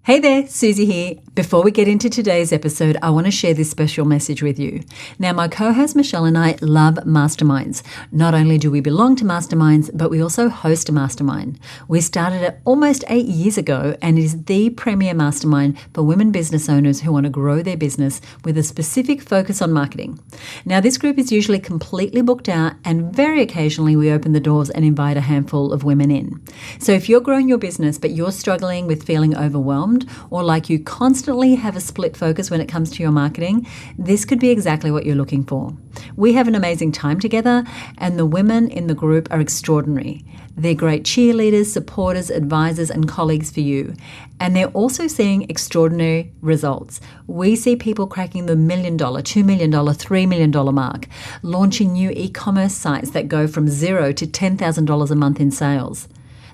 Hey there, Suzi here. Before we get into today's episode, I want to share this special message with you. Now, my co-host Michelle and I love masterminds. Not only do we belong to masterminds, but we also host a mastermind. We started it almost 8 years ago, and it is the premier mastermind for women business owners who want to grow their business with a specific focus on marketing. Now, this group is usually completely booked out, and very occasionally we open the doors and invite a handful of women in. So if you're growing your business, but you're struggling with feeling overwhelmed, or like you constantly have a split focus when it comes to your marketing, this could be exactly what you're looking for. We have an amazing time together, and the women in the group are extraordinary. They're great cheerleaders, supporters, advisors, and colleagues for you. And they're also seeing extraordinary results. We see people cracking the $1 million, $2 million, $3 million mark, launching new e-commerce sites that go from $0 to $10,000 a month in sales.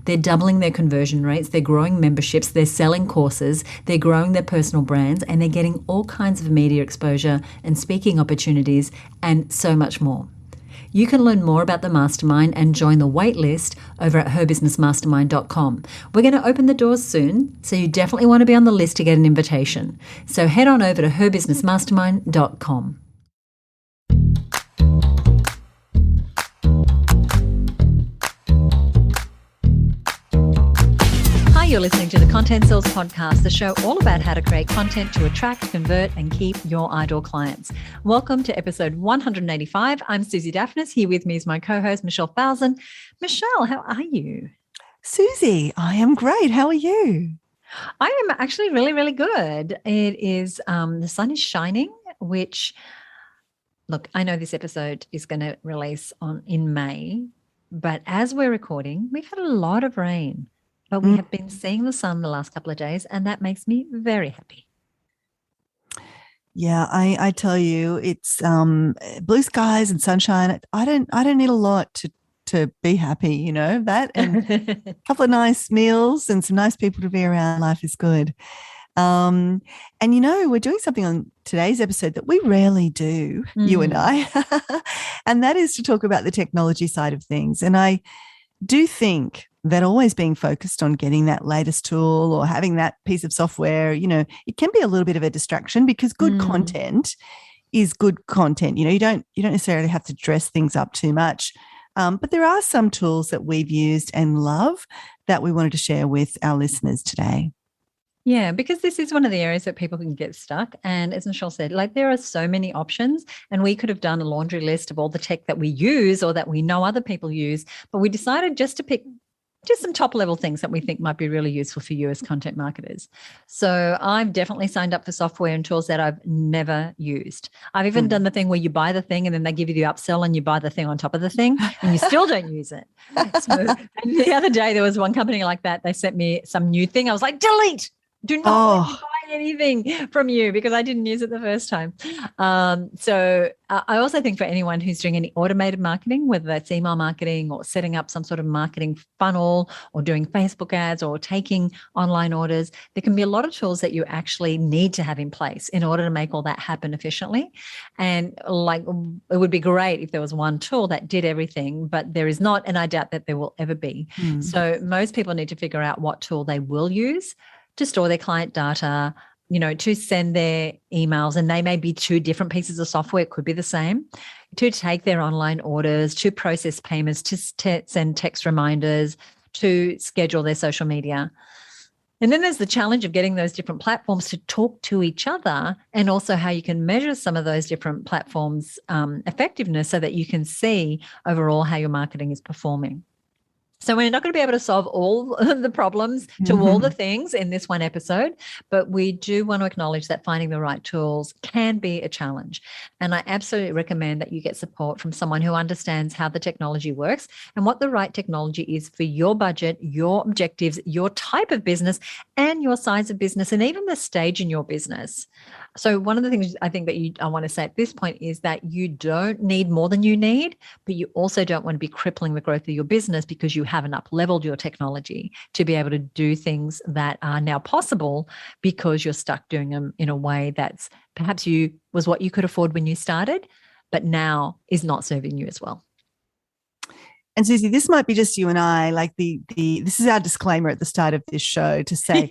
They're doubling their conversion rates, they're growing memberships, they're selling courses, they're growing their personal brands, and they're getting all kinds of media exposure and speaking opportunities and so much more. You can learn more about the mastermind and join the wait list over at herbusinessmastermind.com. We're going to open the doors soon, so you definitely want to be on the list to get an invitation. So head on over to herbusinessmastermind.com. You're listening to the Content Sales Podcast, the show all about how to create content to attract, convert, and keep your ideal clients. Welcome to episode 185. I'm Suzi Dafnis. Here with me is my co-host, Michelle Falzon. Michelle, how are you? Suzi, I am great. How are you? I am actually really, really good. It is, the sun is shining, which, look, I know this episode is going to release in May, but as we're recording, we've had a lot of rain. But we have been seeing the sun the last couple of days, and that makes me very happy. Yeah, I tell you, it's blue skies and sunshine. I don't need a lot to be happy, you know, that, and a couple of nice meals and some nice people to be around. Life is good. And you know, we're doing something on today's episode that we rarely do, you and I, and that is to talk about the technology side of things. And I do think that always being focused on getting that latest tool or having that piece of software, you know, it can be a little bit of a distraction, because good content is good content. You know, you don't necessarily have to dress things up too much. But there are some tools that we've used and love that we wanted to share with our listeners today. Yeah, because this is one of the areas that people can get stuck. And as Michelle said, like, there are so many options, and we could have done a laundry list of all the tech that we use or that we know other people use, but we decided just to pick just some top level things that we think might be really useful for you as content marketers. So I've definitely signed up for software and tools that I've never used. I've even done the thing where you buy the thing and then they give you the upsell and you buy the thing on top of the thing and you still don't use it. So, and the other day there was one company like that. They sent me some new thing. I was like, delete. Do not let me buy anything from you because I didn't use it the first time. So I also think for anyone who's doing any automated marketing, whether that's email marketing or setting up some sort of marketing funnel or doing Facebook ads or taking online orders, there can be a lot of tools that you actually need to have in place in order to make all that happen efficiently. And like, it would be great if there was one tool that did everything, but there is not, and I doubt that there will ever be. So most people need to figure out what tool they will use to store their client data, you know, to send their emails, and they may be two different pieces of software, it could be the same, to take their online orders, to process payments, to send text reminders, to schedule their social media. And then there's the challenge of getting those different platforms to talk to each other, and also how you can measure some of those different platforms' effectiveness so that you can see overall how your marketing is performing. So we're not going to be able to solve all the problems to all the things in this one episode, but we do want to acknowledge that finding the right tools can be a challenge. And I absolutely recommend that you get support from someone who understands how the technology works and what the right technology is for your budget, your objectives, your type of business, and your size of business, and even the stage in your business. So one of the things I think that I want to say at this point is that you don't need more than you need, but you also don't want to be crippling the growth of your business because you haven't up-leveled your technology to be able to do things that are now possible because you're stuck doing them in a way that's perhaps was what you could afford when you started, but now is not serving you as well. And Suzi, this might be just you and I, like this is our disclaimer at the start of this show to say,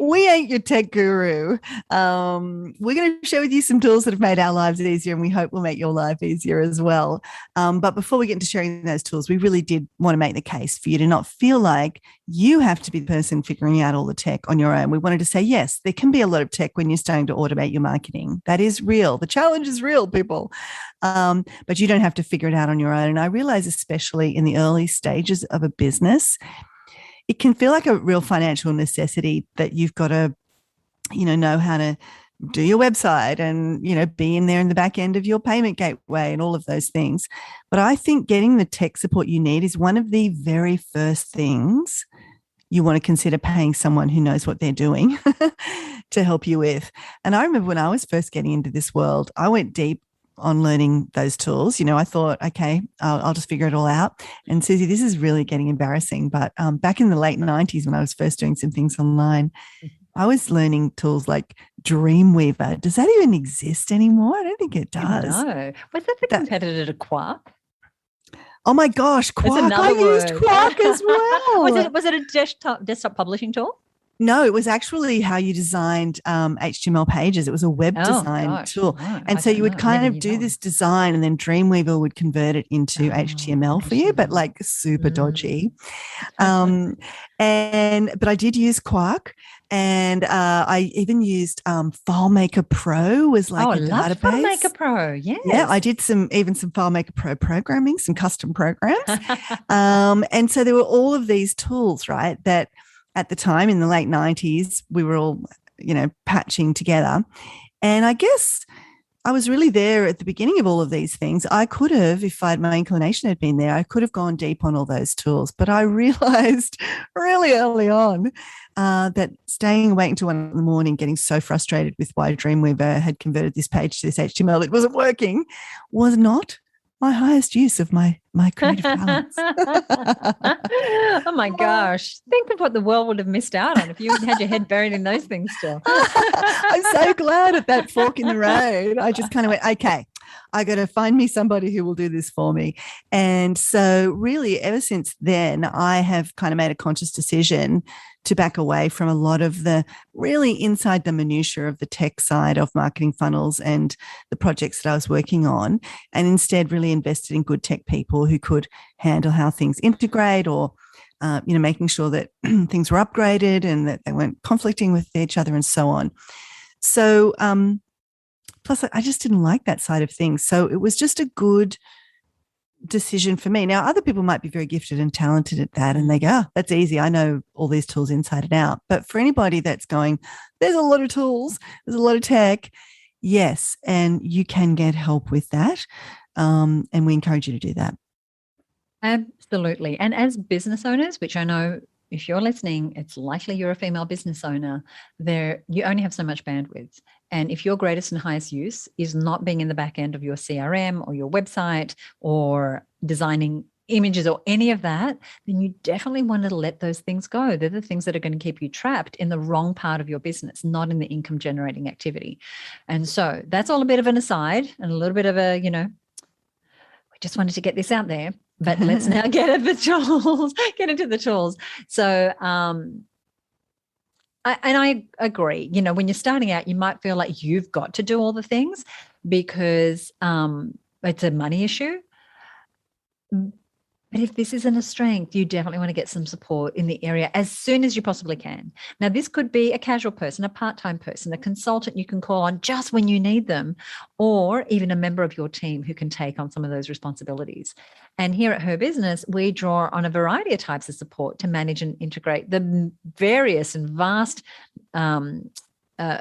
We ain't your tech guru. We're going to share with you some tools that have made our lives easier, and we hope will make your life easier as well. But before we get into sharing those tools, we really did want to make the case for you to not feel like you have to be the person figuring out all the tech on your own. We wanted to say, yes, there can be a lot of tech when you're starting to automate your marketing. That is real. The challenge is real, people. But you don't have to figure it out on your own. And I realize, especially in the early stages of a business, it can feel like a real financial necessity that you've got to, know how to do your website and, be in there in the back end of your payment gateway and all of those things. But I think getting the tech support you need is one of the very first things you want to consider paying someone who knows what they're doing to help you with. And I remember when I was first getting into this world, I went deep on learning those tools. I thought, okay, I'll just figure it all out. And Suzi, this is really getting embarrassing. But back in the late 90s, when I was first doing some things online, I was learning tools like Dreamweaver. Does that even exist anymore? I don't think it does. No. Was that the competitor to Quark? Oh my gosh, Quark. I used Quark as well. Was it a desktop publishing tool? No, it was actually how you designed HTML pages. It was a web design tool. No, and so you would kind of do this design, and then Dreamweaver would convert it into HTML for you, but like super dodgy. But I did use Quark, and I even used FileMaker Pro was like a database. FileMaker Pro, yes. Yeah, I did some FileMaker Pro programming, some custom programs. And so there were all of these tools, right, that at the time in the late 90s, we were all, patching together. And I guess I was really there at the beginning of all of these things. I could have, if my inclination had been there, I could have gone deep on all those tools. But I realized really early on that staying awake until 1 a.m, getting so frustrated with why Dreamweaver had converted this page to this HTML, it wasn't working, was not my highest use of my creative talents. Oh my gosh. Think of what the world would have missed out on if you had your head buried in those things still. I'm so glad at that fork in the road. I just kind of went, okay, I got to find me somebody who will do this for me. And so really ever since then, I have kind of made a conscious decision to back away from a lot of the really inside the minutiae of the tech side of marketing funnels and the projects that I was working on, and instead really invested in good tech people who could handle how things integrate, or making sure that things were upgraded and that they weren't conflicting with each other and so on. So plus I just didn't like that side of things. So it was just a good decision for me. Now, other people might be very gifted and talented at that, and they go, that's easy. I know all these tools inside and out. But for anybody that's going, there's a lot of tools, there's a lot of tech, yes, and you can get help with that. And we encourage you to do that. Absolutely. And as business owners, which I know if you're listening, it's likely you're a female business owner, you only have so much bandwidth. And if your greatest and highest use is not being in the back end of your CRM or your website or designing images or any of that, then you definitely want to let those things go. They're the things that are going to keep you trapped in the wrong part of your business, not in the income generating activity. And so that's all a bit of an aside and a little bit of a, we just wanted to get this out there. But let's now get into the tools. So, I agree. When you're starting out, you might feel like you've got to do all the things because it's a money issue. But if this isn't a strength, you definitely want to get some support in the area as soon as you possibly can. Now, this could be a casual person, a part-time person, a consultant you can call on just when you need them, or even a member of your team who can take on some of those responsibilities. And here at Her Business, we draw on a variety of types of support to manage and integrate the various and vast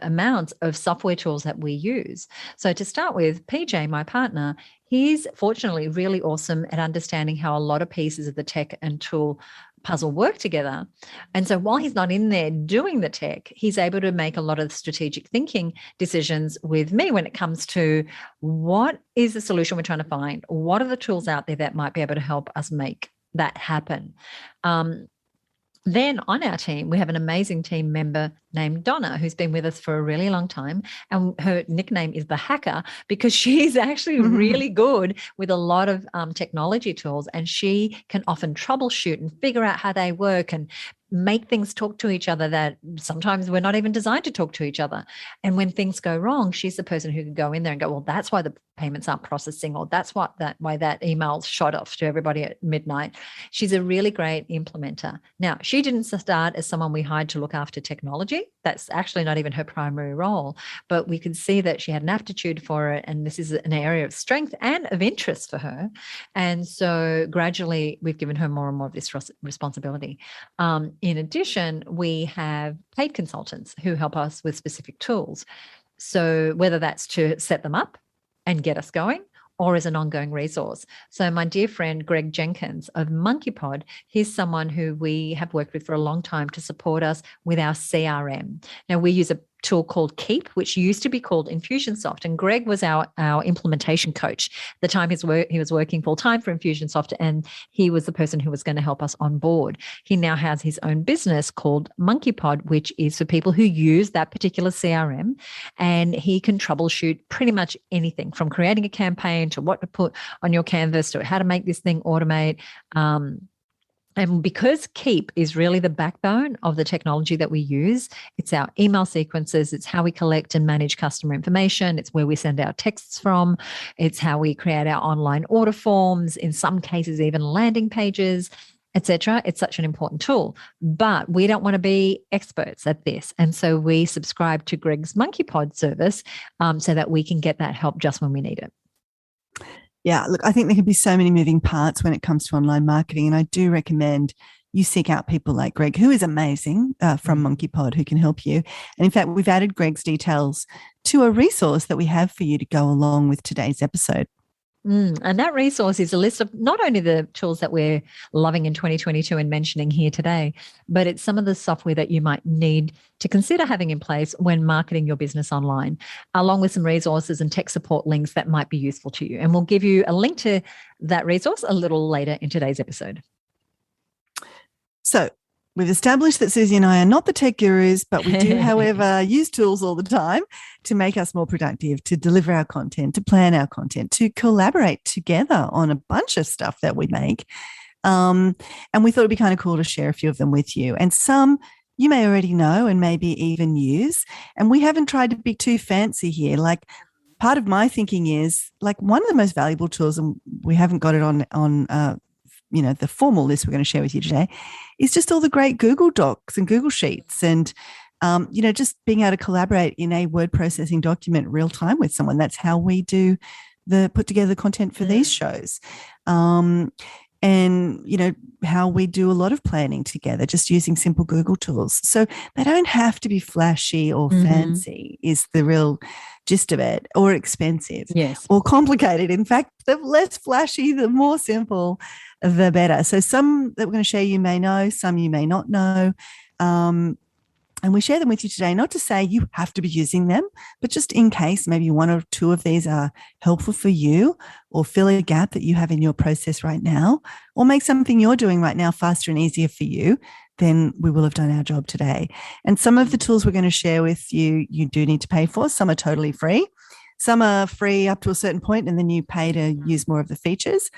amounts of software tools that we use. So to start with, PJ, my partner, he's fortunately really awesome at understanding how a lot of pieces of the tech and tool puzzle work together. And so while he's not in there doing the tech, he's able to make a lot of strategic thinking decisions with me when it comes to what is the solution we're trying to find? What are the tools out there that might be able to help us make that happen? Then on our team, we have an amazing team member named Donna, who's been with us for a really long time. And her nickname is the Hacker because she's actually really good with a lot of technology tools, and she can often troubleshoot and figure out how they work and make things talk to each other that sometimes we're not even designed to talk to each other. And when things go wrong, she's the person who can go in there and go, well, that's why the payments aren't processing, or that's why that email shot off to everybody at midnight. She's a really great implementer. Now, she didn't start as someone we hired to look after technology. That's actually not even her primary role, but we could see that she had an aptitude for it. And this is an area of strength and of interest for her. And so gradually we've given her more and more of this responsibility. In addition, we have paid consultants who help us with specific tools. So whether that's to set them up and get us going, or as an ongoing resource. So my dear friend, Greg Jenkins of MonkeyPod, he's someone who we have worked with for a long time to support us with our CRM. Now, we use a tool called Keep, which used to be called Infusionsoft. And Greg was our implementation coach. At the time he was working full time for Infusionsoft, and he was the person who was going to help us on board. He now has his own business called MonkeyPod, which is for people who use that particular CRM. And he can troubleshoot pretty much anything from creating a campaign to what to put on your canvas to how to make this thing automate. And because Keep is really the backbone of the technology that we use, it's our email sequences, it's how we collect and manage customer information, it's where we send our texts from, it's how we create our online order forms, in some cases even landing pages, etc. It's such an important tool, but we don't want to be experts at this. And so we subscribe to Greg's MonkeyPod service so that we can get that help just when we need it. Yeah, look, I think there can be so many moving parts when it comes to online marketing. And I do recommend you seek out people like Greg, who is amazing from MonkeyPod, who can help you. And in fact, we've added Greg's details to a resource that we have for you to go along with today's episode. And that resource is a list of not only the tools that we're loving in 2022 and mentioning here today, but it's some of the software that you might need to consider having in place when marketing your business online, along with some resources and tech support links that might be useful to you. And we'll give you a link to that resource a little later in today's episode. So we've established that Suzi and I are not the tech gurus, but we do, however, use tools all the time to make us more productive, to deliver our content, to plan our content, to collaborate together on a bunch of stuff that we make. And we thought it'd be kind of cool to share a few of them with you. And some you may already know and maybe even use. And we haven't tried to be too fancy here. Like, part of my thinking is, like, one of the most valuable tools, and we haven't got it on the formal list we're going to share with you today, is just all the great Google Docs and Google Sheets and, just being able to collaborate in a word processing document real time with someone. That's how we do put together the content for these shows. And, how we do a lot of planning together, just using simple Google tools. So they don't have to be flashy or fancy is the real gist of it, or expensive, yes, or complicated. In fact, the less flashy, the more simple, the better. So some that we're going to share you may know, some you may not know. And we share them with you today, not to say you have to be using them, but just in case maybe one or two of these are helpful for you, or fill a gap that you have in your process right now, or make something you're doing right now faster and easier for you, then we will have done our job today. And some of the tools we're going to share with you, you do need to pay for. Some are totally free. Some are free up to a certain point, and then you pay to use more of the features.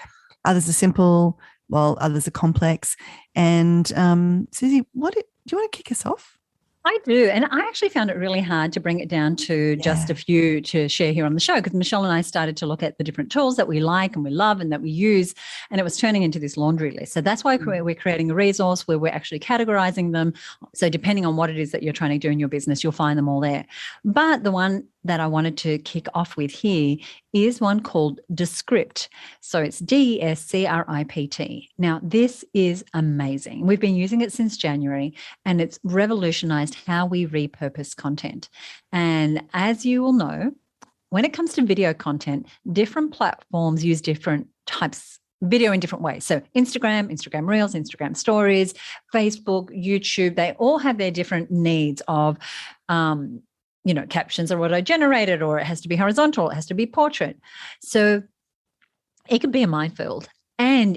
Others are simple, while others are complex. And Suzi, do you want to kick us off? I do. And I actually found it really hard to bring it down to just a few to share here on the show, because Michelle and I started to look at the different tools that we like and we love and that we use, and it was turning into this laundry list. So that's why we're creating a resource where we're actually categorizing them. So depending on what it is that you're trying to do in your business, you'll find them all there. But the one that I wanted to kick off with here is one called Descript. So it's DESCRIPT. Now, this is amazing. We've been using it since January, and it's revolutionized how we repurpose content. And as you will know, when it comes to video content, different platforms use different types video in different ways. So Instagram Reels, Instagram Stories, Facebook, YouTube, they all have their different needs of captions are auto-generated, or it has to be horizontal, it has to be portrait. So it can be a minefield. And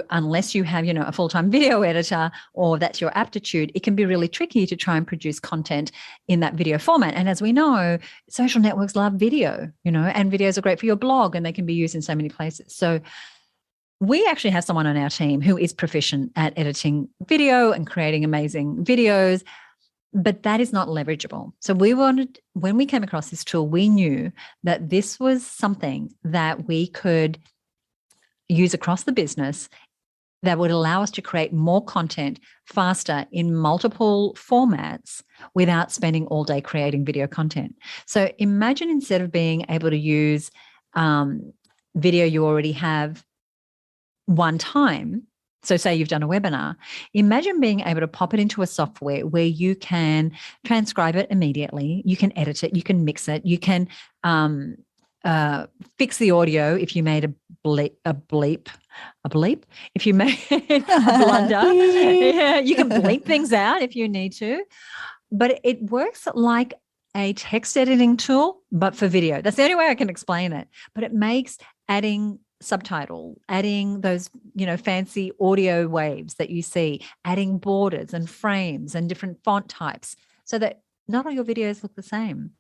unless you have, a full-time video editor, or that's your aptitude, it can be really tricky to try and produce content in that video format. And as we know, social networks love video, and videos are great for your blog, and they can be used in so many places. So we actually have someone on our team who is proficient at editing video and creating amazing videos, but that is not leverageable. So when we came across this tool, we knew that this was something that we could use across the business that would allow us to create more content faster in multiple formats without spending all day creating video content. So imagine, instead of being able to use video you already have one time, so say you've done a webinar, imagine being able to pop it into a software where you can transcribe it immediately, you can edit it, you can mix it, you can fix the audio if you made a bleep, if you made a blunder. Yeah, you can bleep things out if you need to. But it works like a text editing tool, but for video. That's the only way I can explain it. But it makes adding subtitle, adding those, fancy audio waves that you see, adding borders and frames and different font types, so that not all your videos look the same.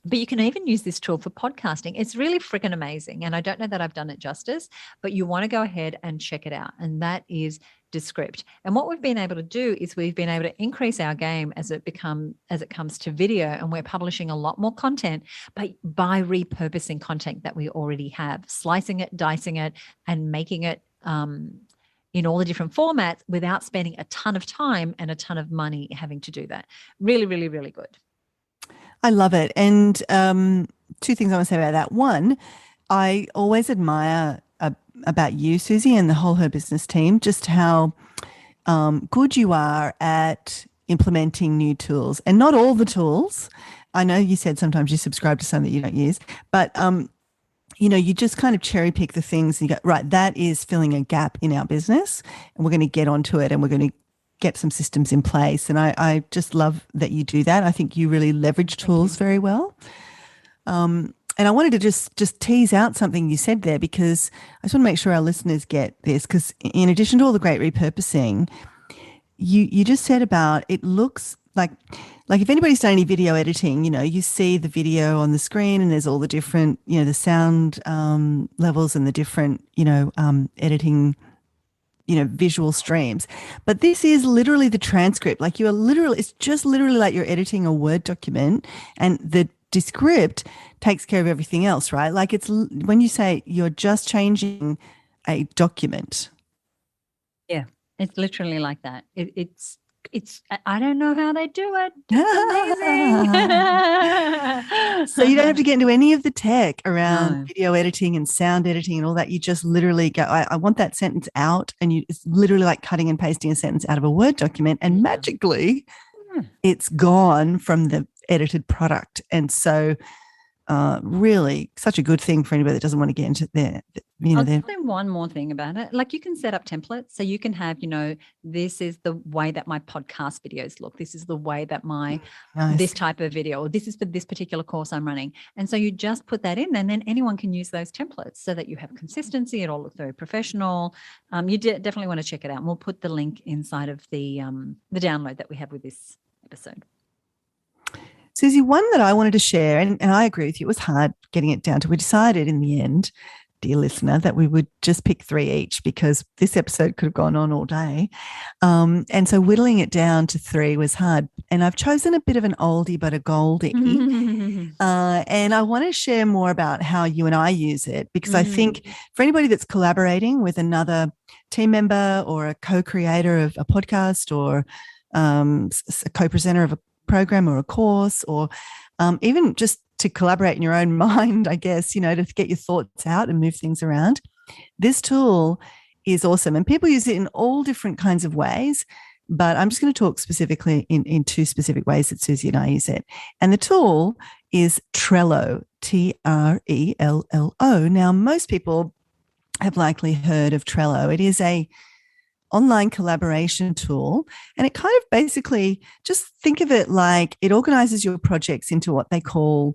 But you can even use this tool for podcasting. It's really freaking amazing. And I don't know that I've done it justice, but you want to go ahead and check it out. And that is Descript. And what we've been able to do is we've been able to increase our game as it comes to video. And we're publishing a lot more content by repurposing content that we already have, slicing it, dicing it, and making it in all the different formats without spending a ton of time and a ton of money having to do that. Really, really, really good. I love it. And two things I want to say about that. One, I always admire about you, Suzi, and the whole Her Business team, just how good you are at implementing new tools. And not all the tools. I know you said sometimes you subscribe to some that you don't use, but you just kind of cherry pick the things and you go, right, that is filling a gap in our business, and we're going to get onto it, and we're going to get some systems in place. And I just love that you do that. I think you really leverage tools very well. And I wanted to just tease out something you said there, because I just want to make sure our listeners get this, because in addition to all the great repurposing, you just said about, it looks like if anybody's done any video editing, you see the video on the screen and there's all the different, the sound levels and the different, editing, visual streams. But this is literally the transcript. Like it's just literally like you're editing a Word document, and the Descript takes care of everything else, right? Like it's when you say you're just changing a document. Yeah, it's literally like that. It's I don't know how they do it. It's amazing. So you don't have to get into any of the tech around video editing and sound editing and all that. You just literally go, I want that sentence out, and it's literally like cutting and pasting a sentence out of a Word document, and magically it's gone from the edited product. And so really such a good thing for anybody that doesn't want to get into there. I'll say one more thing about it. Like, you can set up templates. So you can have, this is the way that my podcast videos look. This is the way that my this type of video, or this is for this particular course I'm running. And so you just put that in, and then anyone can use those templates so that you have consistency. It all looks very professional. You definitely want to check it out. And we'll put the link inside of the download that we have with this episode. Suzi, one that I wanted to share, and I agree with you, it was hard getting it down to, we decided in the end, dear listener, that we would just pick 3 each, because this episode could have gone on all day. And so whittling it down to 3 was hard. And I've chosen a bit of an oldie but a goldie. And I want to share more about how you and I use it, because I think for anybody that's collaborating with another team member or a co-creator of a podcast, or a co-presenter of a program or a course, or even just to collaborate in your own mind, I guess, to get your thoughts out and move things around. This tool is awesome, and people use it in all different kinds of ways, but I'm just going to talk specifically in 2 specific ways that Suzi and I use it. And the tool is Trello, Trello. Now, most people have likely heard of Trello. It is a online collaboration tool, and it kind of basically, just think of it like it organizes your projects into what they call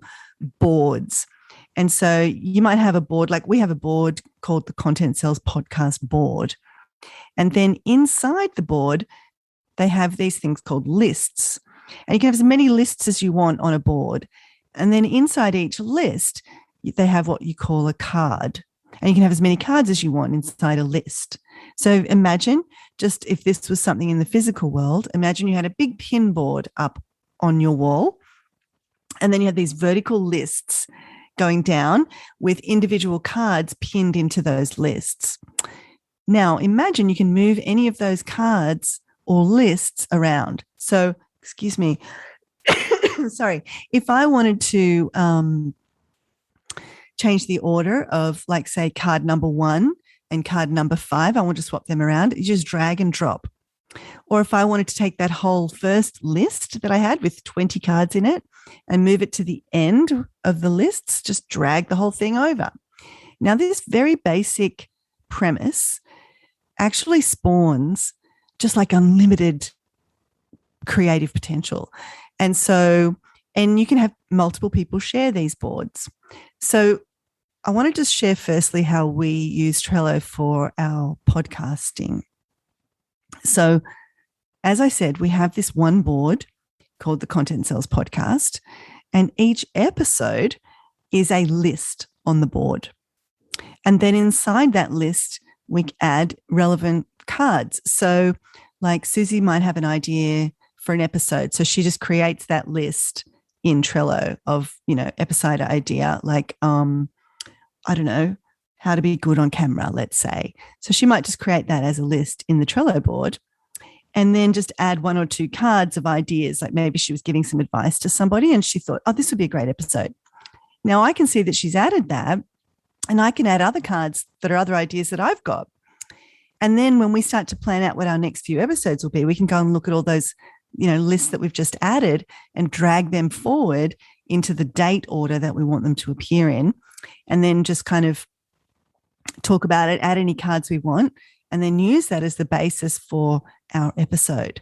boards. And so you might have a board, like we have a board called the Content Sells Podcast board. And then inside the board, they have these things called lists. And you can have as many lists as you want on a board. And then inside each list, they have what you call a card. And you can have as many cards as you want inside a list. So imagine just if this was something in the physical world, imagine you had a big pin board up on your wall, and then you had these vertical lists going down with individual cards pinned into those lists. Now, imagine you can move any of those cards or lists around. So, excuse me, sorry, if I wanted to change the order of, like, say, card number 1 and card number 5, I want to swap them around, you just drag and drop. Or if I wanted to take that whole first list that I had with 20 cards in it and move it to the end of the lists, just drag the whole thing over. Now, this very basic premise actually spawns just like unlimited creative potential. And you can have multiple people share these boards. So I want to just share firstly how we use Trello for our podcasting. So, as I said, we have this one board called the Content Sales Podcast, and each episode is a list on the board. And then inside that list, we add relevant cards. So, like, Suzi might have an idea for an episode, so she just creates that list in Trello of, episode idea, like, I don't know, how to be good on camera, let's say. So she might just create that as a list in the Trello board and then just add 1 or 2 cards of ideas. Like maybe she was giving some advice to somebody and she thought, oh, this would be a great episode. Now I can see that she's added that, and I can add other cards that are other ideas that I've got. And then when we start to plan out what our next few episodes will be, we can go and look at all those, lists that we've just added and drag them forward into the date order that we want them to appear in, and then just kind of talk about it, add any cards we want, and then use that as the basis for our episode.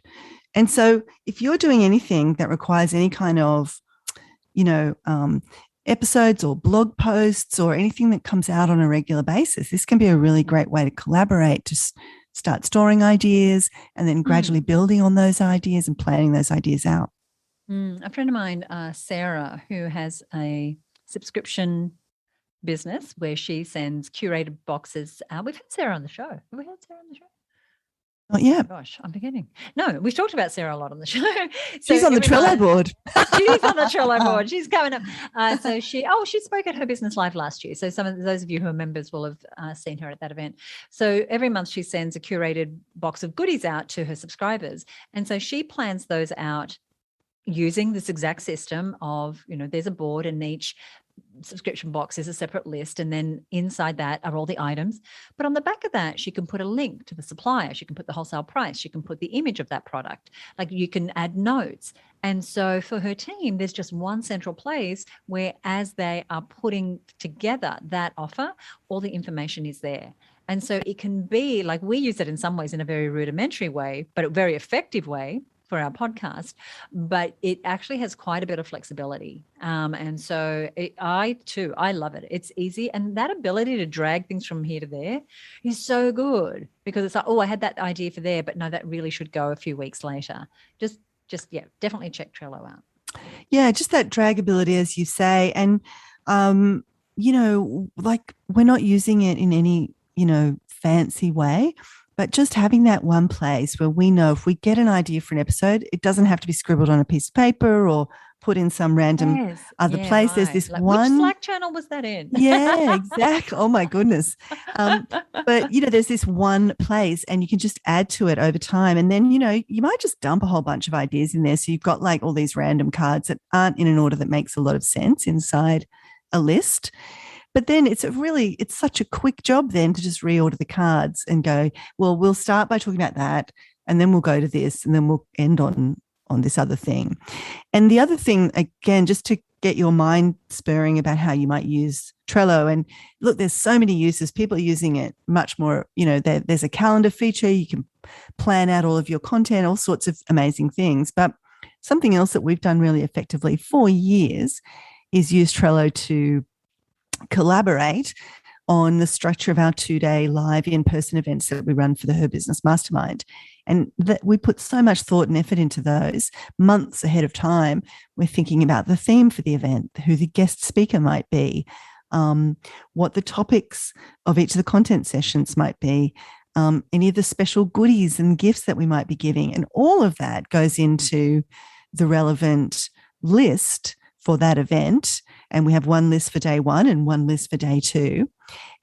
And so if you're doing anything that requires any kind of, episodes or blog posts or anything that comes out on a regular basis, this can be a really great way to collaborate, to start storing ideas and then gradually building on those ideas and planning those ideas out. A friend of mine, Sarah, who has a subscription business where she sends curated boxes out. We've had Sarah on the show. Have we had Sarah on the show? Not yet. Oh, gosh, I'm forgetting. No, we've talked about Sarah a lot on the show. She's on the Trello board. She's on the Trello board. She's coming up. She spoke at her business live last year. So some of those of you who are members will have seen her at that event. So every month she sends a curated box of goodies out to her subscribers. And so she plans those out using this exact system of, there's a board and each subscription box is a separate list, and then inside that are all the items. But on the back of that, she can put a link to the supplier. She can put the wholesale price. She can put the image of that product. Like, you can add notes. And so for her team, there's just one central place where, as they are putting together that offer, all the information is there. And so it can be like, we use it in some ways in a very rudimentary way, but a very effective way for our podcast, but it actually has quite a bit of flexibility. And so I love it. It's easy. And that ability to drag things from here to there is so good, because it's like, oh, I had that idea for there, but no, that really should go a few weeks later. Just definitely check Trello out. Yeah, just that dragability, as you say. And, like, we're not using it in any, fancy way, but just having that one place where we know if we get an idea for an episode, it doesn't have to be scribbled on a piece of paper or put in some random other place. Right. There's this one. Which Slack channel was that in? Yeah, exactly. Oh my goodness. But there's this one place, and you can just add to it over time. And then, you might just dump a whole bunch of ideas in there. So you've got like all these random cards that aren't in an order that makes a lot of sense inside a list. But then it's such a quick job then to just reorder the cards and go, well, we'll start by talking about that, and then we'll go to this, and then we'll end on this other thing. And the other thing, again, just to get your mind spurring about how you might use Trello. And look, there's so many uses. People are using it much more. There's a calendar feature. You can plan out all of your content, all sorts of amazing things. But something else that we've done really effectively for years is use Trello to collaborate on the structure of our 2-day live in-person events that we run for the Her Business Mastermind. And that we put so much thought and effort into those months ahead of time. We're thinking about the theme for the event, who the guest speaker might be, what the topics of each of the content sessions might be, any of the special goodies and gifts that we might be giving. And all of that goes into the relevant list for that event. And we have one list for day one and one list for day two.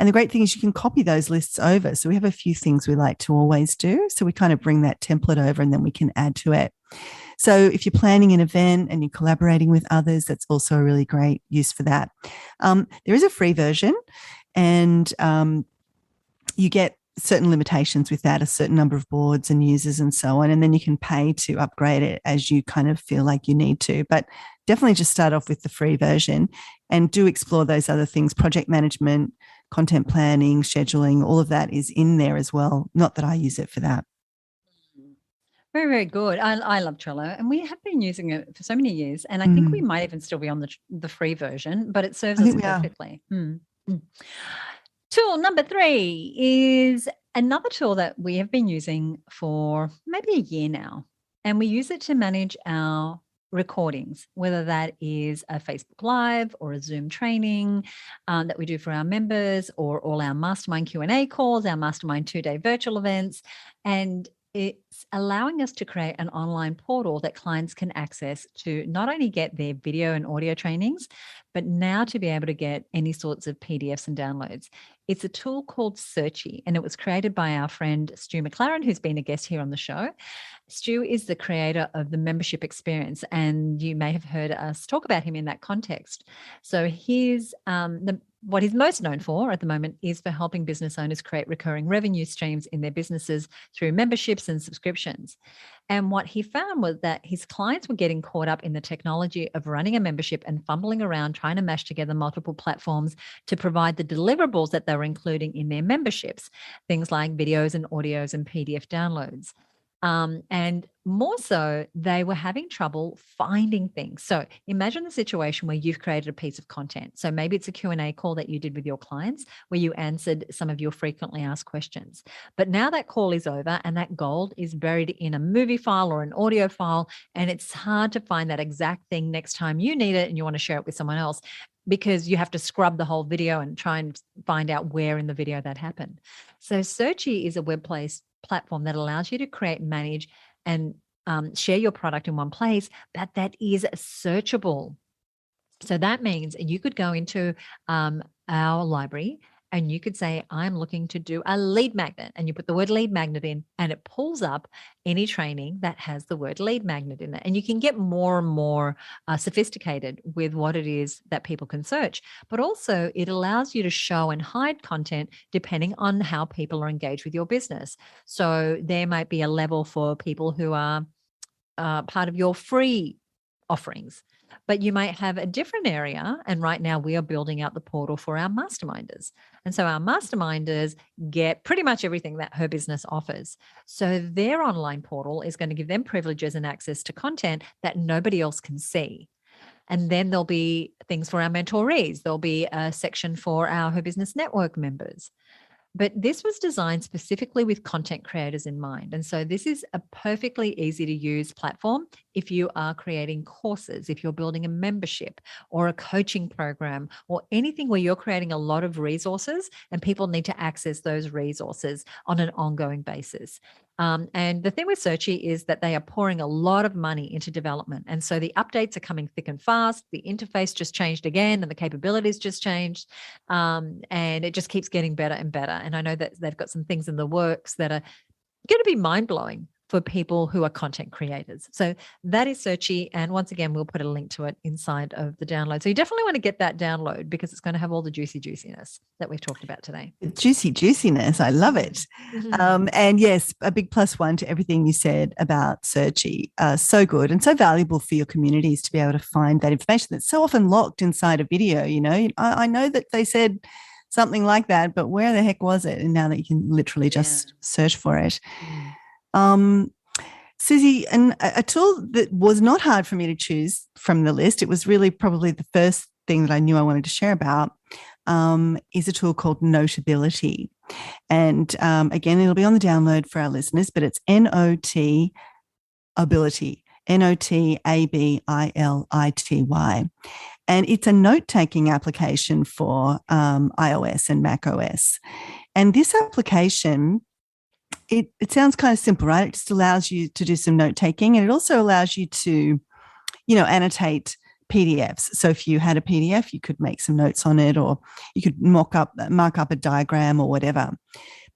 And the great thing is you can copy those lists over. So we have a few things we like to always do. So we kind of bring that template over and then we can add to it. So if you're planning an event and you're collaborating with others, that's also a really great use for that. There is a free version, and you get certain limitations with that, a certain number of boards and users and so on. And then you can pay to upgrade it as you kind of feel like you need to. But definitely just start off with the free version and do explore those other things. Project management, content planning, scheduling, all of that is in there as well. Not that I use it for that. Very, very good. I love Trello, and we have been using it for so many years. And I think we might even still be on the free version, but it serves us perfectly. Tool number 3 is another tool that we have been using for maybe a year now. And we use it to manage our recordings, whether that is a Facebook Live or a Zoom training that we do for our members, or all our mastermind Q&A calls, our mastermind 2-day virtual events. And it's allowing us to create an online portal that clients can access to not only get their video and audio trainings, but now to be able to get any sorts of PDFs and downloads. It's a tool called Searchy, and it was created by our friend Stu McLaren, who's been a guest here on the show. Stu is the creator of the membership experience, and you may have heard us talk about him in that context. So what he's most known for at the moment is for helping business owners create recurring revenue streams in their businesses through memberships and subscriptions. And what he found was that his clients were getting caught up in the technology of running a membership and fumbling around trying to mash together multiple platforms to provide the deliverables that they were including in their memberships, things like videos and audios and PDF downloads. And more so, they were having trouble finding things. So imagine the situation where you've created a piece of content. So maybe it's a Q&A call that you did with your clients where you answered some of your frequently asked questions. But now that call is over and that gold is buried in a movie file or an audio file, and it's hard to find that exact thing next time you need it and you want to share it with someone else, because you have to scrub the whole video and try and find out where in the video that happened. So Searchy is a web platform that allows you to create, manage, and share your product in one place, but that is searchable. So that means you could go into our library and you could say, I'm looking to do a lead magnet, and you put the word lead magnet in and it pulls up any training that has the word lead magnet in it. And you can get more and more sophisticated with what it is that people can search, but also it allows you to show and hide content depending on how people are engaged with your business. So there might be a level for people who are part of your free offerings, but you might have a different area. And right now we are building out the portal for our masterminders. And so our masterminders get pretty much everything that her business offers. So their online portal is going to give them privileges and access to content that nobody else can see. And then there'll be things for our mentorees. There'll be a section for our Her Business Network members. But this was designed specifically with content creators in mind. And so this is a perfectly easy to use platform if you are creating courses, if you're building a membership or a coaching program or anything where you're creating a lot of resources and people need to access those resources on an ongoing basis. And the thing with Searchy is that they are pouring a lot of money into development. And so the updates are coming thick and fast. The interface just changed again and the capabilities just changed. And it just keeps getting better and better. And I know that they've got some things in the works that are going to be mind-blowing for people who are content creators. So that is Searchy. And once again, we'll put a link to it inside of the download. So you definitely want to get that download because it's going to have all the juiciness that we've talked about today. Juiciness. I love it. And yes, a big +1 to everything you said about Searchy. So good and so valuable for your communities to be able to find that information that's so often locked inside a video. You know, I know that they said something like that, but where the heck was it? And now that you can literally just search for it. Suzi, and a tool that was not hard for me to choose from the list, it was really probably the first thing that I knew I wanted to share about, is a tool called Notability. And again, it'll be on the download for our listeners, but it's Notability, Notability. And it's a note-taking application for iOS and Mac OS. And this application, it sounds kind of simple, right? It just allows you to do some note-taking, and it also allows you to, annotate PDFs. So if you had a PDF, you could make some notes on it, or you could mark up a diagram or whatever.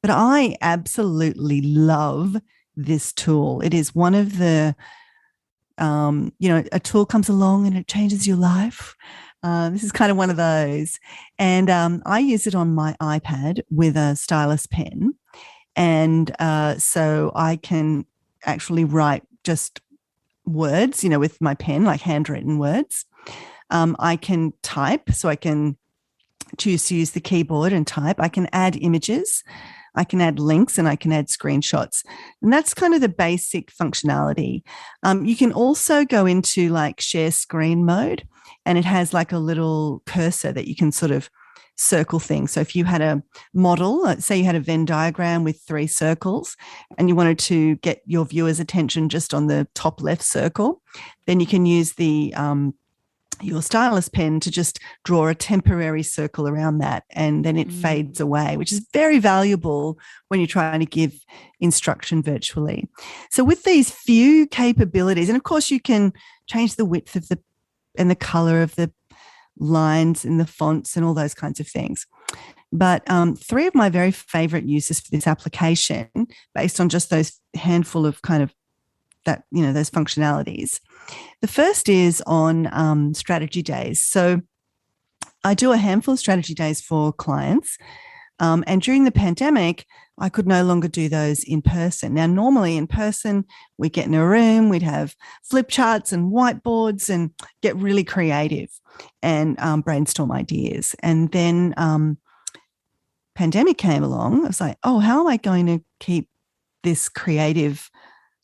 But I absolutely love this tool. It is one of the, a tool comes along and it changes your life. This is kind of one of those. And I use it on my iPad with a stylus pen. And so I can actually write just words, with my pen, like handwritten words. I can type, so I can choose to use the keyboard and type. I can add images, I can add links, and I can add screenshots. And that's kind of the basic functionality. You can also go into like share screen mode, and it has like a little cursor that you can sort of circle things. So if you had a model, say you had a Venn diagram with 3 circles and you wanted to get your viewer's attention just on the top left circle, then you can use the your stylus pen to just draw a temporary circle around that, and then it fades away, which is very valuable when you're trying to give instruction virtually. So with these few capabilities, and of course you can change the width of and the color of the lines in the fonts and all those kinds of things. But 3 of my very favorite uses for this application, based on just those handful of kind of that, those functionalities. The first is on strategy days. So I do a handful of strategy days for clients. And during the pandemic, I could no longer do those in person. Now, normally in person, we'd get in a room, we'd have flip charts and whiteboards and get really creative and brainstorm ideas. And then pandemic came along. I was like, oh, how am I going to keep this creative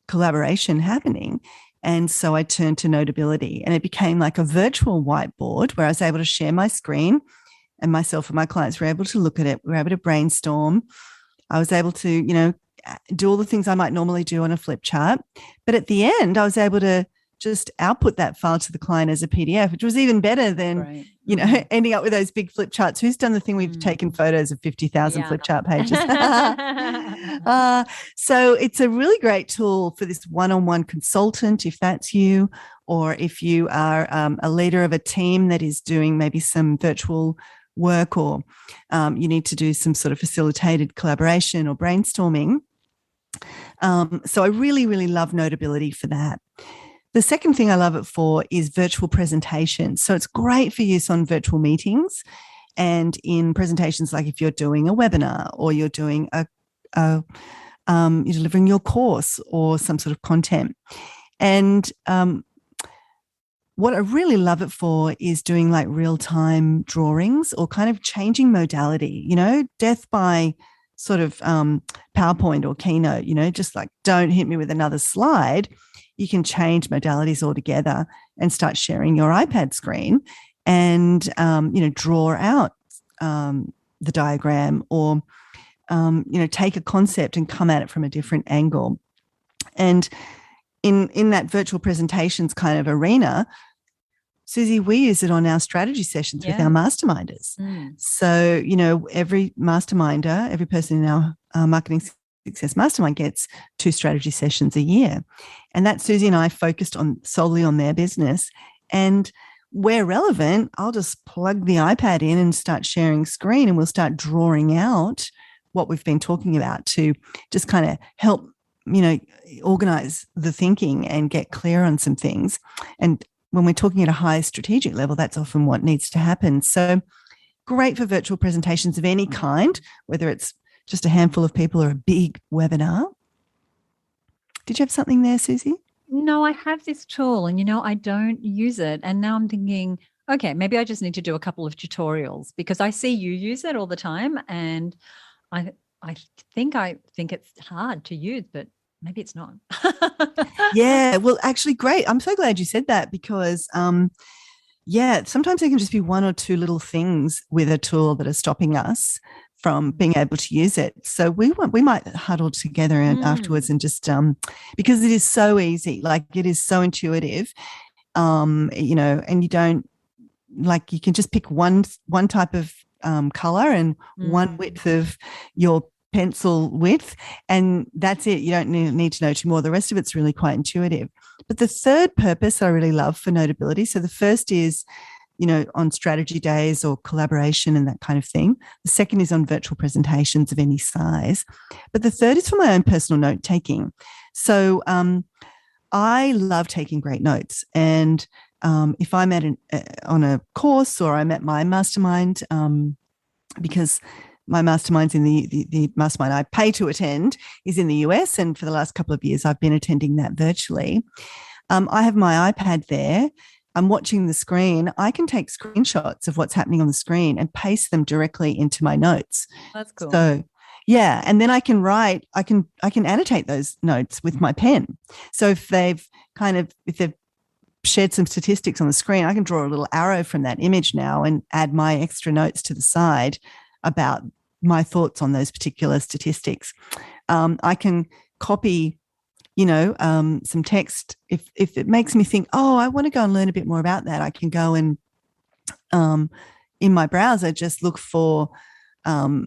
collaboration happening? And so I turned to Notability, and it became like a virtual whiteboard where I was able to share my screen, and myself and my clients were able to look at it. We were able to brainstorm. I was able to, do all the things I might normally do on a flip chart. But at the end, I was able to just output that file to the client as a PDF, which was even better than, ending up with those big flip charts. Who's done the thing we've taken photos of 50,000 flip chart pages? So it's a really great tool for this one-on-one consultant, if that's you, or if you are a leader of a team that is doing maybe some virtual work, or you need to do some sort of facilitated collaboration or brainstorming. So I really, really love Notability for that. The second thing I love it for is virtual presentations. So it's great for use on virtual meetings and in presentations, like if you're doing a webinar or you're doing you're delivering your course or some sort of content. And what I really love it for is doing like real-time drawings or kind of changing modality, death by sort of PowerPoint or Keynote, just like don't hit me with another slide. You can change modalities altogether and start sharing your iPad screen and, draw out the diagram or, take a concept and come at it from a different angle. And in that virtual presentations kind of arena, Suzi, we use it on our strategy sessions with our masterminders. So, every masterminder, every person in our marketing Success Mastermind gets 2 strategy sessions a year. And that Suzi and I focused solely on their business. And where relevant, I'll just plug the iPad in and start sharing screen, and we'll start drawing out what we've been talking about to just kind of help, organize the thinking and get clear on some things. And when we're talking at a high strategic level, that's often what needs to happen. So great for virtual presentations of any kind, whether it's just a handful of people or a big webinar. Did you have something there, Suzi? No, I have this tool and, I don't use it. And now I'm thinking, okay, maybe I just need to do a couple of tutorials because I see you use it all the time. And I think it's hard to use, but maybe it's not. Yeah, well, actually, great. I'm so glad you said that because, sometimes there can just be 1 or 2 little things with a tool that are stopping us from being able to use it. So we might huddle together and afterwards and just because it is so easy, like it is so intuitive, and you don't like you can just pick one type of color and one width of your pencil width, and that's it. You don't need to know too more. The rest of it's really quite intuitive. But the third purpose I really love for Notability, so the first is, on strategy days or collaboration and that kind of thing. The second is on virtual presentations of any size. But the third is for my own personal note taking. So I love taking great notes. And if I'm on a course or I'm at my mastermind, because my mastermind's in the mastermind I pay to attend is in the US. And for the last couple of years, I've been attending that virtually. I have my iPad there. I'm watching the screen. I can take screenshots of what's happening on the screen and paste them directly into my notes. That's cool. So yeah, and then I can write. I can annotate those notes with my pen. So if they've shared some statistics on the screen, I can draw a little arrow from that image now and add my extra notes to the side about my thoughts on those particular statistics. I can copy some text. If it makes me think, oh, I want to go and learn a bit more about that, I can go and in my browser just look for, do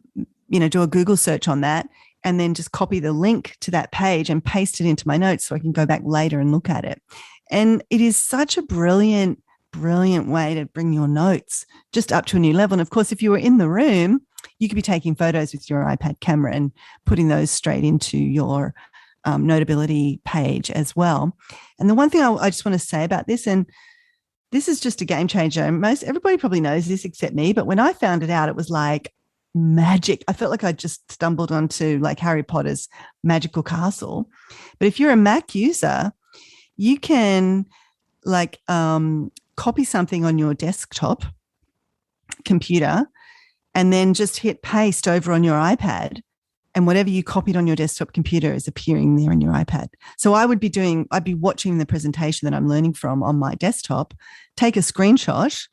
a Google search on that and then just copy the link to that page and paste it into my notes so I can go back later and look at it. And it is such a brilliant way to bring your notes just up to a new level. And of course, if you were in the room, you could be taking photos with your iPad camera and putting those straight into your Notability page as well. And the one thing I just want to say about this, and this is just a game changer. Everybody probably knows this except me, but when I found it out, it was like magic. I felt like I just stumbled onto like Harry Potter's magical castle. But if you're a Mac user, you can copy something on your desktop computer and then just hit paste over on your iPad. And whatever you copied on your desktop computer is appearing there in your iPad. So I'd be watching the presentation that I'm learning from on my desktop, take a screenshot,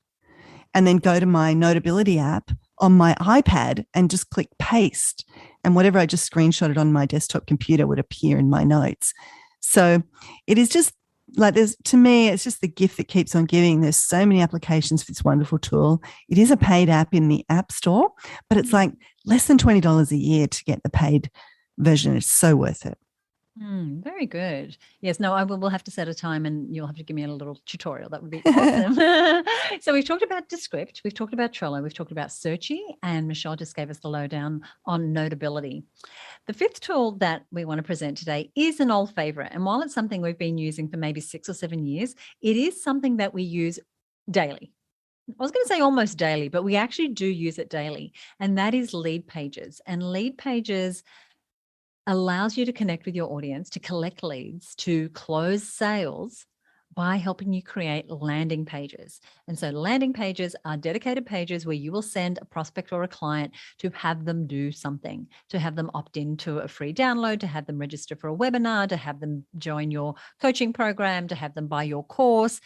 and then go to my Notability app on my iPad and just click paste. And whatever I just screenshotted on my desktop computer would appear in my notes. So it is just to me, it's just the gift that keeps on giving. There's so many applications for this wonderful tool. It is a paid app in the App Store, but it's like less than $20 a year to get the paid version. It's so worth it. Very good. Yes, no, we'll have to set a time and you'll have to give me a little tutorial. That would be awesome. So we've talked about Descript, we've talked about Trello, we've talked about Searchy, and Michelle just gave us the lowdown on Notability. The fifth tool that we want to present today is an old favorite. And while it's something we've been using for maybe 6 or 7 years, it is something that we use daily. I was going to say almost daily, but we actually do use it daily. And that is Lead Pages. And Lead Pages allows you to connect with your audience, to collect leads, to close sales by helping you create landing pages. And so landing pages are dedicated pages where you will send a prospect or a client to have them do something, to have them opt into a free download, to have them register for a webinar, to have them join your coaching program, to have them buy your course.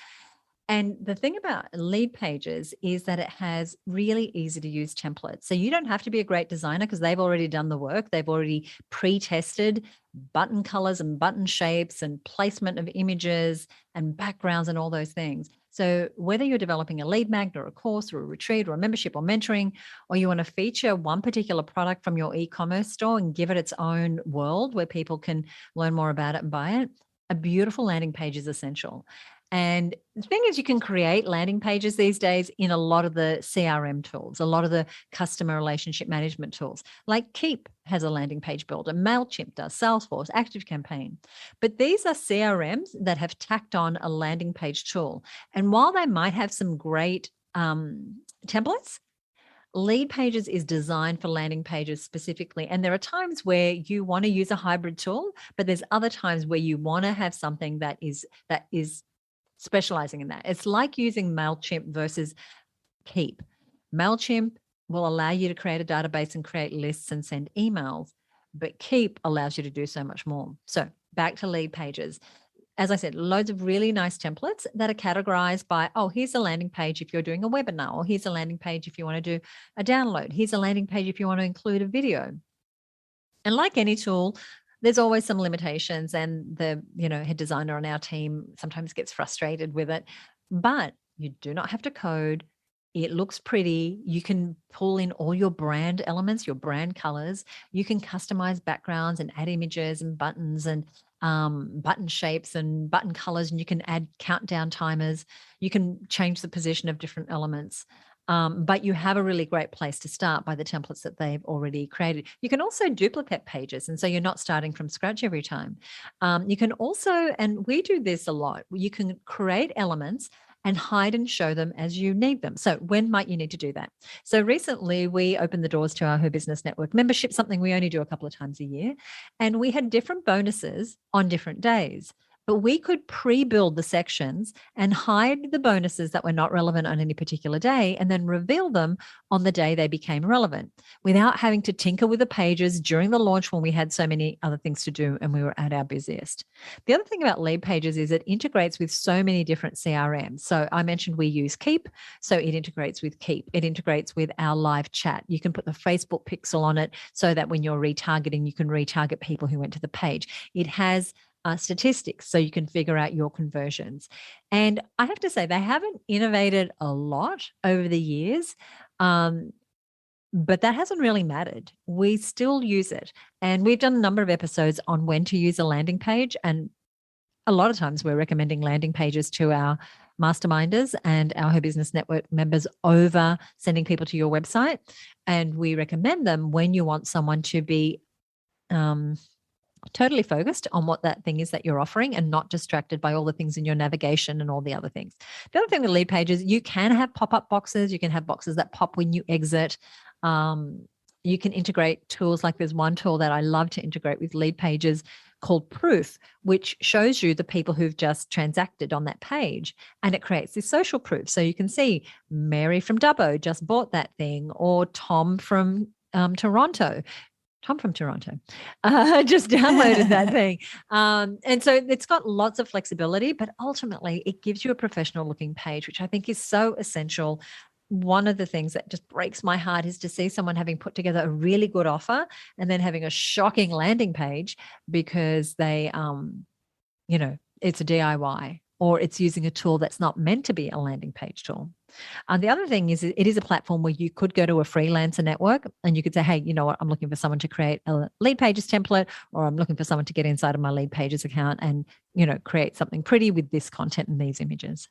And the thing about Lead Pages is that it has really easy to use templates. So you don't have to be a great designer because they've already done the work. They've already pre-tested button colors and button shapes and placement of images and backgrounds and all those things. So whether you're developing a lead magnet or a course or a retreat or a membership or mentoring, or you want to feature one particular product from your e-commerce store and give it its own world where people can learn more about it and buy it, a beautiful landing page is essential. And the thing is, you can create landing pages these days in a lot of the CRM tools, a lot of the customer relationship management tools. Like Keep has a landing page builder, MailChimp does, Salesforce, ActiveCampaign. But these are CRMs that have tacked on a landing page tool. And while they might have some great templates, Lead Pages is designed for landing pages specifically. And there are times where you want to use a hybrid tool, but there's other times where you want to have something that is specializing in that. It's like using MailChimp versus Keep. MailChimp will allow you to create a database and create lists and send emails, but Keep allows you to do so much more. So back to Lead Pages. As I said, loads of really nice templates that are categorized by, oh, here's a landing page if you're doing a webinar, or here's a landing page if you want to do a download. Here's a landing page if you want to include a video. And like any tool, there's always some limitations, and the head designer on our team sometimes gets frustrated with it, but you do not have to code. It looks pretty. You can pull in all your brand elements, your brand colors. You can customize backgrounds and add images and buttons and button shapes and button colors, and you can add countdown timers. You can change the position of different elements. But you have a really great place to start by the templates that they've already created. You can also duplicate pages, and so you're not starting from scratch every time. You can also, and we do this a lot, you can create elements and hide and show them as you need them. So when might you need to do that? So recently we opened the doors to our Her Business Network membership, something we only do a couple of times a year. And we had different bonuses on different days. But we could pre-build the sections and hide the bonuses that were not relevant on any particular day and then reveal them on the day they became relevant without having to tinker with the pages during the launch when we had so many other things to do and we were at our busiest. The other thing about lead pages is it integrates with so many different CRMs. So I mentioned we use Keep, so it integrates with Keep. It integrates with our live chat. You can put the Facebook pixel on it so that when you're retargeting, you can retarget people who went to the page. It has statistics so you can figure out your conversions. And I have to say, they haven't innovated a lot over the years, but that hasn't really mattered. We still use it. And we've done a number of episodes on when to use a landing page. And a lot of times we're recommending landing pages to our masterminders and our Her Business Network members over sending people to your website. And we recommend them when you want someone to be totally focused on what that thing is that you're offering and not distracted by all the things in your navigation and all the other things. The other thing with lead pages, you can have pop-up boxes. You can have boxes that pop when you exit. You can integrate tools like there's one tool that I love to integrate with lead pages called Proof, which shows you the people who've just transacted on that page. And it creates this social proof. So you can see Mary from Dubbo just bought that thing, or Tom from Toronto. Tom from Toronto just downloaded that thing. And so it's got lots of flexibility, but ultimately it gives you a professional looking page, which I think is so essential. One of the things that just breaks my heart is to see someone having put together a really good offer and then having a shocking landing page because they, it's a DIY or it's using a tool that's not meant to be a landing page tool. The other thing is it is a platform where you could go to a freelancer network and you could say, hey, you know what, I'm looking for someone to create a lead pages template, or I'm looking for someone to get inside of my lead pages account and, create something pretty with this content and these images.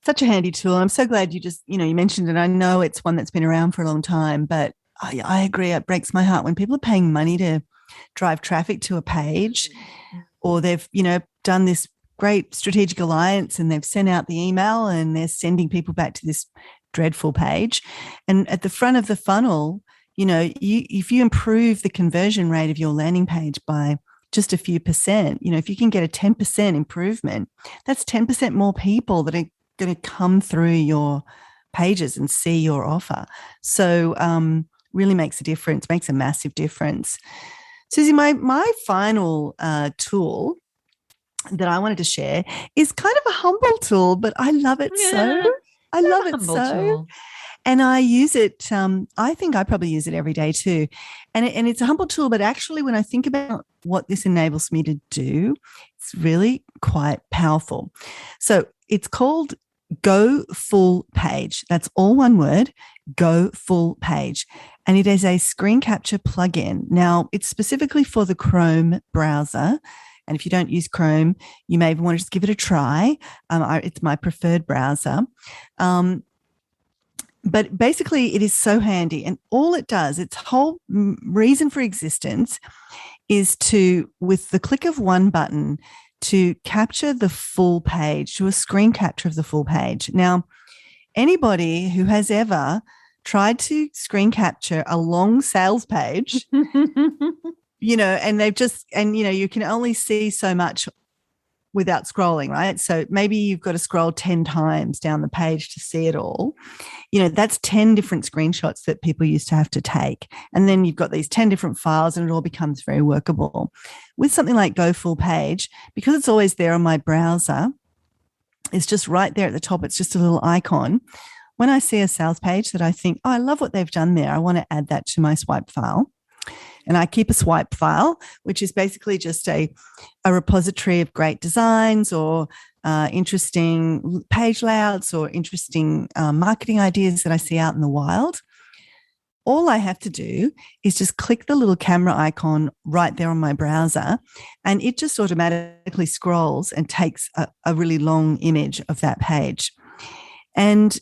Such a handy tool. I'm so glad you just, you mentioned it. I know it's one that's been around for a long time, but I agree. It breaks my heart when people are paying money to drive traffic to a page, or they've, done this great strategic alliance and they've sent out the email and they're sending people back to this dreadful page. And at the front of the funnel, if you improve the conversion rate of your landing page by just a few percent, if you can get a 10% improvement, that's 10% more people that are going to come through your pages and see your offer. So really makes a difference, makes a massive difference. Suzi, my final tool that I wanted to share is kind of a humble tool, but I love it so. I love it so. Tool. And I use it, I think I probably use it every day too. And it's a humble tool, but actually when I think about what this enables me to do, it's really quite powerful. So it's called Go Full Page. That's all one word, Go Full Page. And it is a screen capture plugin. Now, it's specifically for the Chrome browser. And if you don't use Chrome, you may want to just give it a try. It's my preferred browser. But basically, it is so handy. And all it does, its whole reason for existence is to, with the click of one button, to capture the full page, to a screen capture of the full page. Now, anybody who has ever tried to screen capture a long sales page, and they've just, and, you can only see so much without scrolling, right? So maybe you've got to scroll 10 times down the page to see it all. That's 10 different screenshots that people used to have to take. And then you've got these 10 different files and it all becomes very workable. With something like Go Full Page, because it's always there on my browser, it's just right there at the top. It's just a little icon. When I see a sales page that I think, I love what they've done there, I want to add that to my swipe file. And I keep a swipe file, which is basically just a repository of great designs or interesting page layouts or interesting marketing ideas that I see out in the wild. All I have to do is just click the little camera icon right there on my browser, and it just automatically scrolls and takes a really long image of that page. And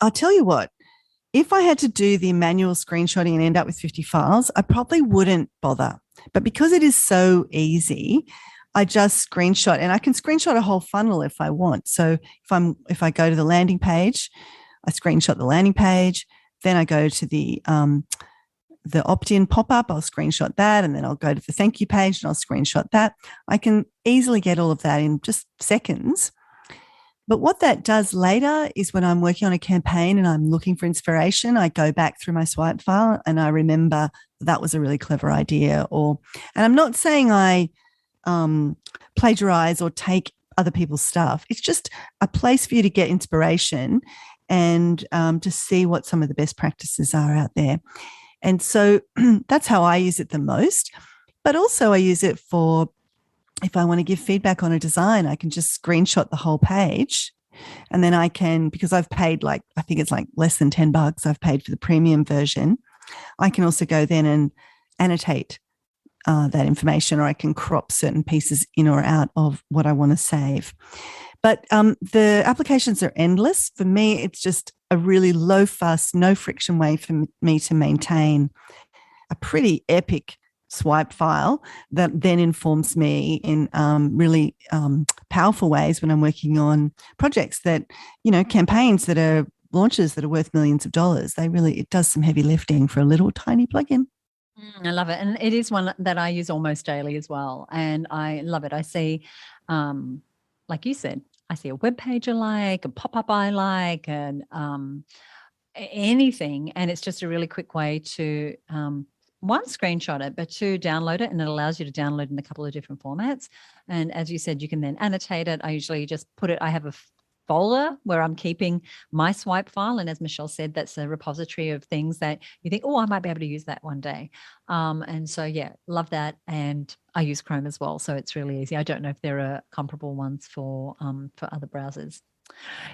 I'll tell you what, if I had to do the manual screenshotting and end up with 50 files, I probably wouldn't bother. But because it is so easy, I just screenshot, and I can screenshot a whole funnel if I want. So if I go to the landing page, I screenshot the landing page. Then I go to the opt-in pop-up, I'll screenshot that, and then I'll go to the thank you page and I'll screenshot that. I can easily get all of that in just seconds. But what that does later is when I'm working on a campaign and I'm looking for inspiration, I go back through my swipe file and I remember that was a really clever idea. And I'm not saying I plagiarize or take other people's stuff. It's just a place for you to get inspiration and to see what some of the best practices are out there. And so that's how I use it the most. But also I use it for, if I want to give feedback on a design, I can just screenshot the whole page. And then I can, because I've paid I think it's less than $10, I've paid for the premium version. I can also go then and annotate that information, or I can crop certain pieces in or out of what I want to save. But the applications are endless. For me, it's just a really low fuss, no friction way for me to maintain a pretty epic swipe file that then informs me in really powerful ways when I'm working on projects that, campaigns that are launches that are worth millions of dollars. It does some heavy lifting for a little tiny plugin. I love it. And it is one that I use almost daily as well. And I love it. I see, like you said, I see a web page I like, a pop-up I like, and anything. And it's just a really quick way to, one, screenshot it, but two, download it. And it allows you to download in a couple of different formats. And as you said, you can then annotate it. I usually just I have a folder where I'm keeping my swipe file. And as Michelle said, that's a repository of things that you think, I might be able to use that one day. And so, love that. And I use Chrome as well. So it's really easy. I don't know if there are comparable ones for other browsers.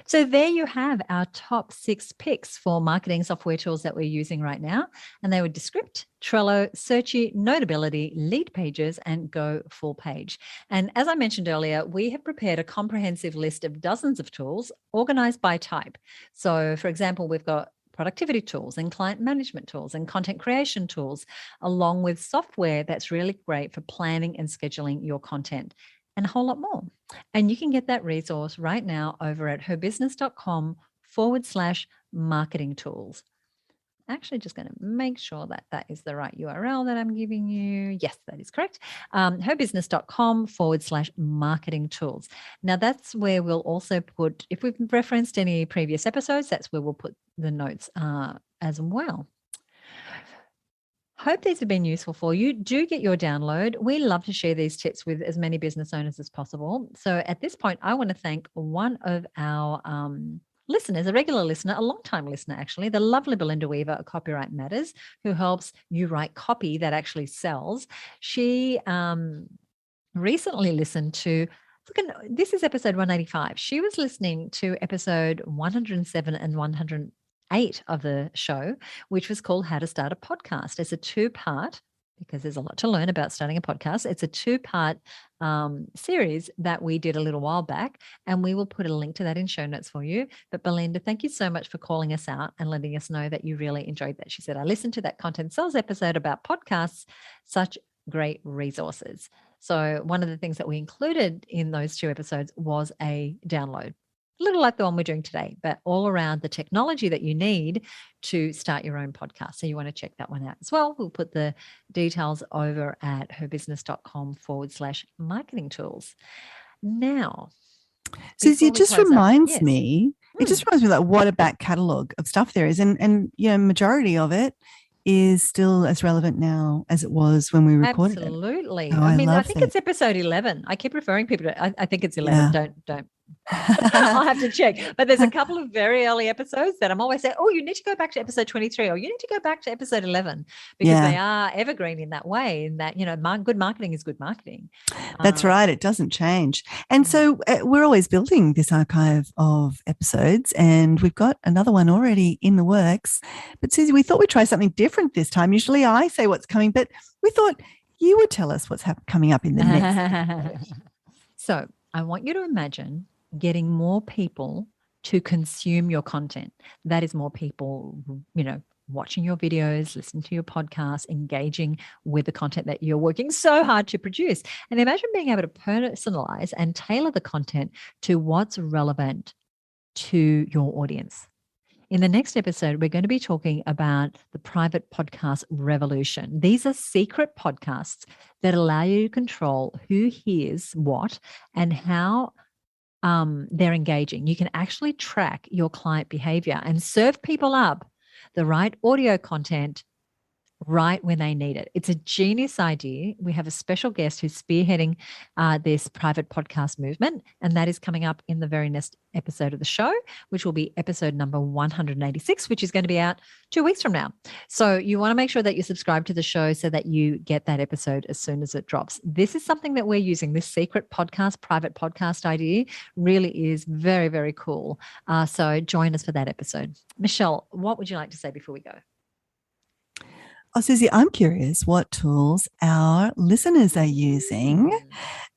So there you have our top 6 picks for marketing software tools that we're using right now. And they were Descript, Trello, Searchy, Notability, Lead Pages, and Go Full Page. And as I mentioned earlier, we have prepared a comprehensive list of dozens of tools organized by type. So for example, we've got productivity tools and client management tools and content creation tools, along with software that's really great for planning and scheduling your content, and a whole lot more. And you can get that resource right now over at herbusiness.com/marketing tools. Actually, just going to make sure that is the right URL that I'm giving you. Yes, that is correct. herbusiness.com/marketing tools. Now, that's where we'll also put, if we've referenced any previous episodes, that's where we'll put the notes as well. Hope these have been useful for you. Do get your download. We love to share these tips with as many business owners as possible. So at this point, I want to thank one of our listeners, a regular listener, a long-time listener, actually, the lovely Belinda Weaver at Copyright Matters, who helps you write copy that actually sells. She recently listened to, this is episode 185. She was listening to episode 107 and 108 of the show, which was called How to Start a Podcast. It's a 2-part, because there's a lot to learn about starting a podcast. It's a 2-part series that we did a little while back, and we will put a link to that in show notes for you. But Belinda, thank you so much for calling us out and letting us know that you really enjoyed that. She said, I listened to that Content Sales episode about podcasts, such great resources. So one of the things that we included in those 2 episodes was a download, a little like the one we're doing today, but all around the technology that you need to start your own podcast. So you want to check that one out as well. We'll put the details over at herbusiness.com/marketing tools. Now, Suzi, it just reminds me, what a back catalogue of stuff there is. And majority of it is still as relevant now as it was when we recorded Absolutely. it. I think it's episode 11. I keep referring people to, I think it's 11. Yeah. Don't I'll have to check. But there's a couple of very early episodes that I'm always saying, oh, you need to go back to episode 23 or you need to go back to episode 11 because they are evergreen in that way, in that, good marketing is good marketing. That's right. It doesn't change. And so we're always building this archive of episodes, and we've got another one already in the works. But Suzi, we thought we'd try something different this time. Usually I say what's coming, but we thought you would tell us what's coming up in the next. So I want you to imagine getting more people to consume your content. That is more people, watching your videos, listening to your podcast, engaging with the content that you're working so hard to produce. And imagine being able to personalize and tailor the content to what's relevant to your audience. In the next episode, we're going to be talking about the private podcast revolution. These are secret podcasts that allow you to control who hears what and how they're engaging. You can actually track your client behavior and serve people up the right audio content right when they need it. It's a genius idea. We have a special guest who's spearheading this private podcast movement, and that is coming up in the very next episode of the show, which will be episode number 186, which is going to be out 2 weeks from now. So you want to make sure that you subscribe to the show so that you get that episode as soon as it drops. This is something that we're using. This secret podcast, private podcast idea really is very, very cool. So join us for that episode. Michelle, what would you like to say before we go? Oh, Suzi, I'm curious what tools our listeners are using.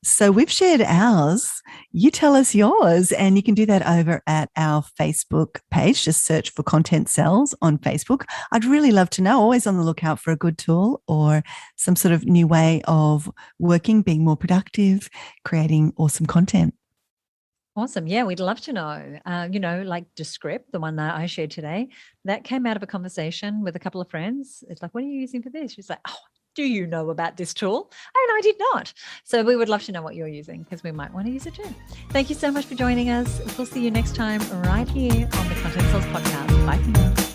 So we've shared ours. You tell us yours, and you can do that over at our Facebook page. Just search for Content Sells on Facebook. I'd really love to know, always on the lookout for a good tool or some sort of new way of working, being more productive, creating awesome content. Awesome. Yeah, we'd love to know. Like Descript, the one that I shared today, that came out of a conversation with a couple of friends. It's like, what are you using for this? She's like, oh, do you know about this tool? And I did not. So we would love to know what you're using because we might want to use it too. Thank you so much for joining us. We'll see you next time right here on the Content Sells Podcast. Bye for now.